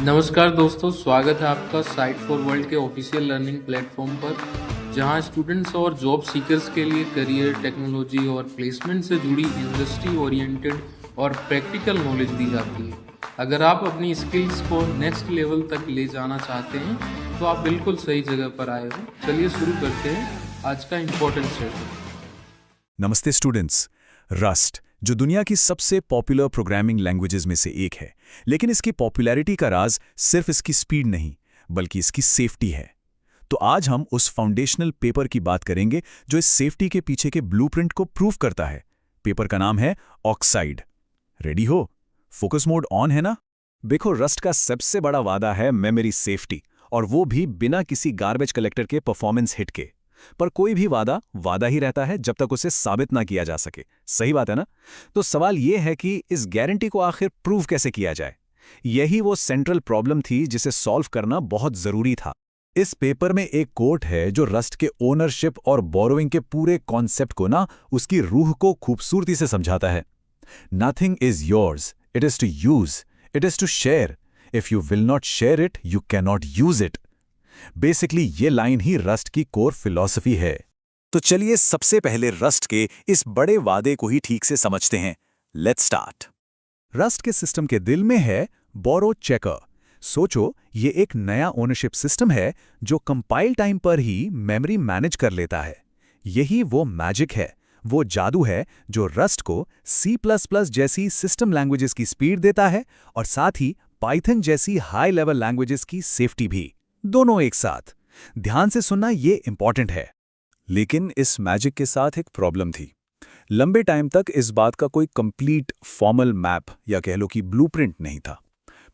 नमस्कार दोस्तों, स्वागत है आपका साइट फॉर वर्ल्ड के ऑफिशियल लर्निंग प्लेटफॉर्म पर, जहां स्टूडेंट्स और जॉब सीकर्स के लिए करियर, टेक्नोलॉजी और प्लेसमेंट से जुड़ी इंडस्ट्री ओरिएंटेड और प्रैक्टिकल नॉलेज दी जाती है। अगर आप अपनी स्किल्स को नेक्स्ट लेवल तक ले जाना चाहते हैं, तो आप बिल्कुल सही जगह पर आए हो। चलिए शुरू करते हैं आज का इम्पोर्टेंट सेशन। नमस्ते स्टूडेंट्स। रस्ट जो दुनिया की सबसे पॉपुलर प्रोग्रामिंग लैंग्वेजेस में से एक है, लेकिन इसकी पॉपुलैरिटी का राज सिर्फ इसकी स्पीड नहीं, बल्कि इसकी सेफ्टी है। तो आज हम उस फाउंडेशनल पेपर की बात करेंगे जो इस सेफ्टी के पीछे के ब्लूप्रिंट को प्रूव करता है। पेपर का नाम है ऑक्साइड। रेडी हो? फोकस मोड ऑन है ना? देखो, रस्ट का सबसे बड़ा वादा है मेमोरी सेफ्टी, और वो भी बिना किसी गार्बेज कलेक्टर के परफॉर्मेंस हिट के। पर कोई भी वादा वादा ही रहता है जब तक उसे साबित ना किया जा सके। सही बात है ना? तो सवाल यह है कि इस गारंटी को आखिर प्रूव कैसे किया जाए। यही वो सेंट्रल प्रॉब्लम थी जिसे सॉल्व करना बहुत जरूरी था। इस पेपर में एक कोट है जो रस्ट के ओनरशिप और बोरोइंग के पूरे कॉन्सेप्ट को ना, उसकी रूह को खूबसूरती से समझाता है। Nothing is yours, it is to use, it is to share. If you will not share it, you can not use it. Basically ये लाइन ही रस्ट की कोर फिलॉसफी है। तो चलिए सबसे पहले रस्ट के इस बड़े वादे को ही ठीक से समझते हैं। Let's start. रस्ट के सिस्टम के दिल में है बोरो चेकर। सोचो, ये एक नया ओनरशिप सिस्टम है जो कंपाइल टाइम पर ही मेमोरी मैनेज कर लेता है। यही वो मैजिक है, वो जादू है जो रस्ट को C++ जैसी सिस्टम लैंग्वेजेस की स्पीड देता है, और साथ ही पाइथन जैसी हाई लेवल लैंग्वेजेस की सेफ्टी भी। दोनों एक साथ। ध्यान से सुनना, ये इंपॉर्टेंट है। लेकिन इस मैजिक के साथ एक प्रॉब्लम थी। लंबे टाइम तक इस बात का कोई कंप्लीट फॉर्मल मैप या कह लो कि ब्लूप्रिंट नहीं था।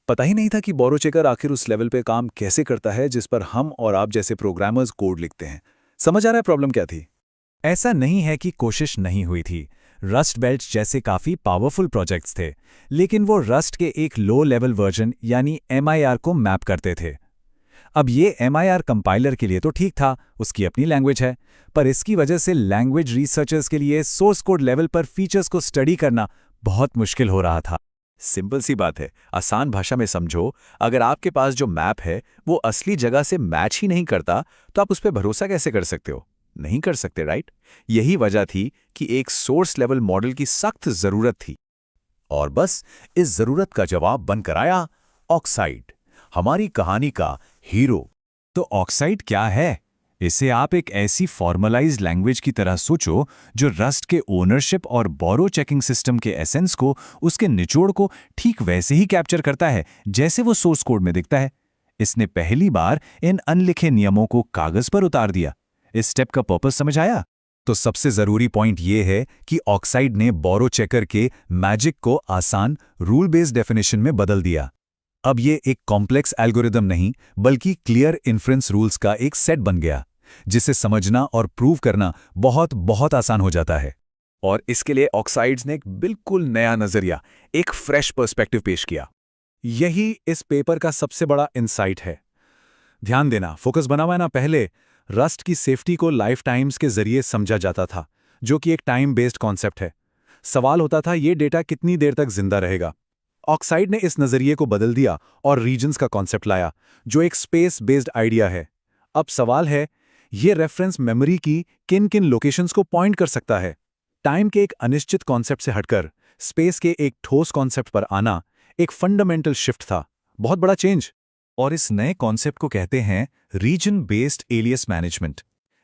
पता ही नहीं था कि बोरो चेकर आखिर उस लेवल पे काम कैसे करता है जिस पर हम और आप जैसे प्रोग्रामर्स कोड लिखते हैं। समझ आ रहा है प्रॉब्लम क्या थी? ऐसा नहीं है कि कोशिश नहीं हुई थी। रस्ट बेल्ट जैसे काफी पावरफुल प्रोजेक्ट्स थे, लेकिन वो रस्ट के एक लो लेवल वर्जन यानी MIR को मैप करते थे। अब ये MIR कंपाइलर के लिए तो ठीक था, उसकी अपनी लैंग्वेज है, पर इसकी वजह से लैंग्वेज रिसर्चर्स के लिए सोर्स कोड लेवल पर फीचर्स को स्टडी करना बहुत मुश्किल हो रहा था। सिंपल सी बात है, आसान भाषा में समझो, अगर आपके पास जो मैप है वो असली जगह से मैच ही नहीं करता, तो आप उस पर भरोसा कैसे कर सकते हो? नहीं कर सकते, राइट? यही वजह थी कि एक सोर्स लेवल मॉडल की सख्त जरूरत थी। और बस इस जरूरत का जवाब बनकर आया ऑक्साइड, हमारी कहानी का हीरो। तो ऑक्साइड क्या है? इसे आप एक ऐसी फॉर्मलाइज्ड लैंग्वेज की तरह सोचो जो रस्ट के ओनरशिप और बोरो चेकिंग सिस्टम के एसेंस को, उसके निचोड़ को ठीक वैसे ही कैप्चर करता है जैसे वो सोर्स कोड में दिखता है। इसने पहली बार इन अनलिखे नियमों को कागज पर उतार दिया। इस स्टेप का पर्पस समझ आया? तो सबसे जरूरी पॉइंट यह है कि ऑक्साइड ने बोरो चेकर के मैजिक को आसान रूल बेस्ड डेफिनेशन में बदल दिया। अब ये एक कॉम्प्लेक्स एल्गोरिदम नहीं, बल्कि क्लियर इन्फ्रेंस रूल्स का एक सेट बन गया, जिसे समझना और प्रूव करना बहुत बहुत आसान हो जाता है। और इसके लिए ऑक्साइड्स ने एक बिल्कुल नया नजरिया, एक फ्रेश पर्सपेक्टिव पेश किया। यही इस पेपर का सबसे बड़ा इंसाइट है। ध्यान देना, फोकस बना हुआ है ना? पहले रस्ट की सेफ्टी को लाइफ टाइम्स के जरिए समझा जाता था, जो कि एक टाइम बेस्ड कॉन्सेप्ट है। सवाल होता था, ये डेटा कितनी देर तक जिंदा रहेगा? ऑक्साइड ने इस नजरिए को बदल दिया और रीजन्स का कॉन्सेप्ट लाया, जो एक स्पेस बेस्ड आइडिया है। अब सवाल है, ये रेफरेंस मेमोरी की किन किन लोकेशंस को पॉइंट कर सकता है? टाइम के एक अनिश्चित कॉन्सेप्ट से हटकर स्पेस के एक ठोस कॉन्सेप्ट पर आना एक फंडामेंटल शिफ्ट था, बहुत बड़ा चेंज। और इस नए कॉन्सेप्ट को कहते हैं रीजन बेस्ड एलियस मैनेजमेंट।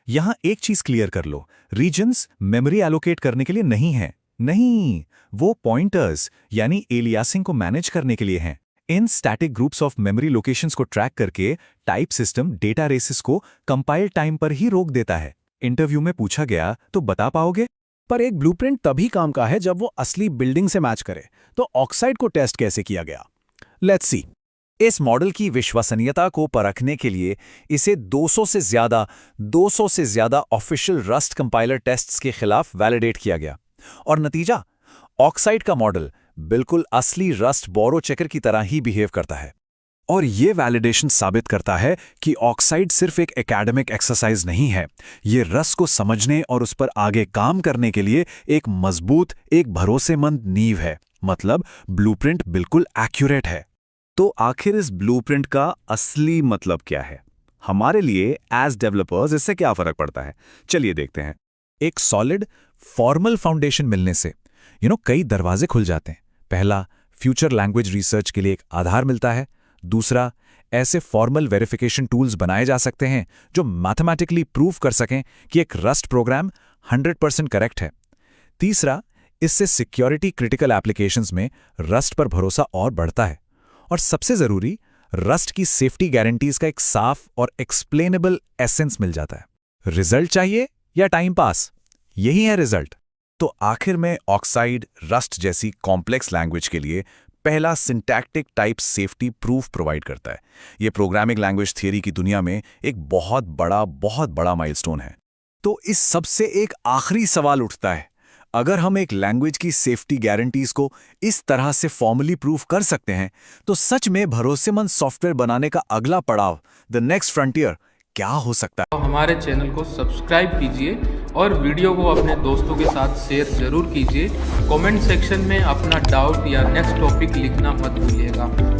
यहां एक चीज क्लियर कर लो, रीजन्स मेमोरी एलोकेट करने के लिए नहीं है। नहीं, वो पॉइंटर्स यानी एलियासिंग को मैनेज करने के लिए हैं। इन static groups of memory locations को ट्रैक करके टाइप सिस्टम डेटा रेसेस को कंपाइल टाइम पर ही रोक देता है। इंटरव्यू में पूछा गया, तो बता पाओगे? पर एक ब्लूप्रिंट तभी काम का है जब वो असली बिल्डिंग से मैच करे। तो ऑक्साइड को टेस्ट कैसे किया गया? Let's see. इस मॉडल की विश्वसनीयता को परखने के लिए इसे 200 से ज्यादा ऑफिशियल रस्ट कंपाइलर टेस्ट्स के खिलाफ वैलिडेट किया गया। और नतीजा, ऑक्साइड का मॉडल बिल्कुल असली रस्ट बोरो चेकर की तरह ही बिहेव करता है। और ये वैलिडेशन साबित करता है कि ऑक्साइड सिर्फ एक एकेडमिक एक्सरसाइज नहीं है, ये रस्ट को समझने और उस पर आगे काम करने के लिए एक मजबूत, एक भरोसेमंद नींव है। मतलब ब्लूप्रिंट बिल्कुल एक्यूरेट है। तो आखिर इस ब्लूप्रिंट का असली मतलब क्या है? हमारे लिए एज डेवलपर्स इससे क्या फर्क पड़ता है? चलिए देखते हैं। एक सॉलिड फॉर्मल फाउंडेशन मिलने से कई दरवाजे खुल जाते हैं। पहला, फ्यूचर लैंग्वेज रिसर्च के लिए एक आधार मिलता है। दूसरा, ऐसे फॉर्मल वेरिफिकेशन टूल्स बनाए जा सकते हैं जो मैथमेटिकली प्रूव कर सकें कि एक रस्ट प्रोग्राम 100% करेक्ट है। तीसरा, इससे सिक्योरिटी क्रिटिकल एप्लीकेशंस में रस्ट पर भरोसा और बढ़ता है। और सबसे जरूरी, रस्ट की सेफ्टी गारंटीज का एक साफ और एक्सप्लेनेबल एसेंस मिल जाता है। रिजल्ट चाहिए या टाइम पास? यही है रिजल्ट। तो आखिर में ऑक्साइड रस्ट जैसी कॉम्प्लेक्स लैंग्वेज के लिए पहला syntactic type safety proof provide करता है। यह प्रोग्रामिंग लैंग्वेज थियरी की दुनिया में एक बहुत बड़ा माइलस्टोन है। तो इस सबसे एक आखिरी सवाल उठता है, अगर हम एक लैंग्वेज की सेफ्टी गारंटीज को इस तरह से फॉर्मली प्रूफ कर सकते हैं, तो सच में भरोसेमंद सॉफ्टवेयर बनाने का अगला पड़ाव, द नेक्स्ट फ्रंटियर, क्या हो सकता है? हमारे चैनल को सब्सक्राइब कीजिए और वीडियो को अपने दोस्तों के साथ शेयर जरूर कीजिए। कमेंट सेक्शन में अपना डाउट या नेक्स्ट टॉपिक लिखना मत भूलिएगा।